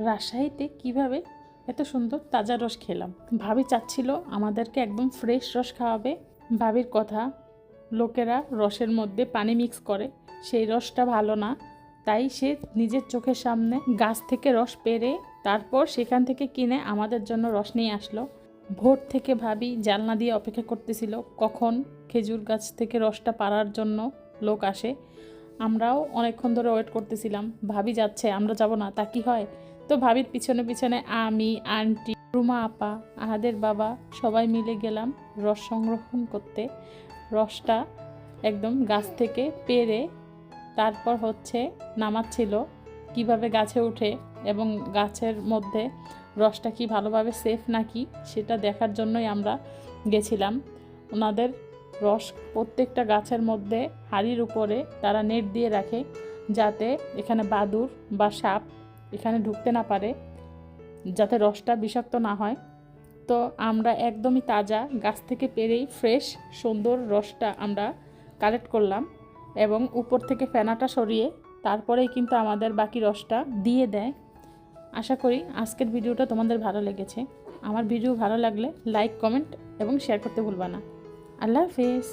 রাজশাহীতে কিভাবে এত সুন্দর তাজা রস খেলাম। ভাবি চাচ্ছিল আমাদেরকে একদম ফ্রেশ রস খাওয়াবে। ভাবির কথা, লোকেরা রসের মধ্যে পানি মিক্স করে, সেই রসটা ভালো না। তাই সে নিজের চোখের সামনে গাছ থেকে রস পেড়ে তারপর সেখান থেকে কিনে আমাদের জন্য রস নিয়ে আসলো। ভোর থেকে ভাবি জানলা দিয়ে অপেক্ষা করতেছিল কখন খেজুর গাছ থেকে রসটা পাড়ার জন্য লোক আসে। আমরাও অনেকক্ষণ ধরে ওয়েট করতেছিলাম, ভাবি যাচ্ছে আমরা যাব না, তা কি হয়? তো ভাবির পিছনে পিছনে আমি, আন্টি, রুমা আপা, আহাদের বাবা সবাই মিলে গেলাম রস সংরক্ষণ করতে। রসটা একদম গাছ থেকে পেড়ে তারপর নামাচ্ছিল কিভাবে গাছে উঠে, এবং গাছের মধ্যে রসটা কি ভালোভাবে সেফ নাকি সেটা দেখার জন্যই আমরা গেছিলাম। ওনাদের রস প্রত্যেকটা গাছের মধ্যে হাঁড়ির উপরে তারা নেট দিয়ে রাখে, যাতে এখানে বাদুড় বা সাপ এখানে ঢুকতে না পারে, যাতে রসটা বিষাক্ত না হয়। তো আমরা একদমই তাজা গাছ থেকে পেরেই ফ্রেশ সুন্দর রসটা আমরা কালেক্ট করলাম, এবং উপর থেকে ফেনাটা সরিয়ে তারপরেই কিন্তু আমাদের বাকি রসটা দিয়ে দেয়। আশা করি আজকের ভিডিওটা তোমাদের ভালো লেগেছে। আমার ভিডিও ভালো লাগলে লাইক, কমেন্ট এবং শেয়ার করতে ভুলবা না। আল্লাহ হাফেজ।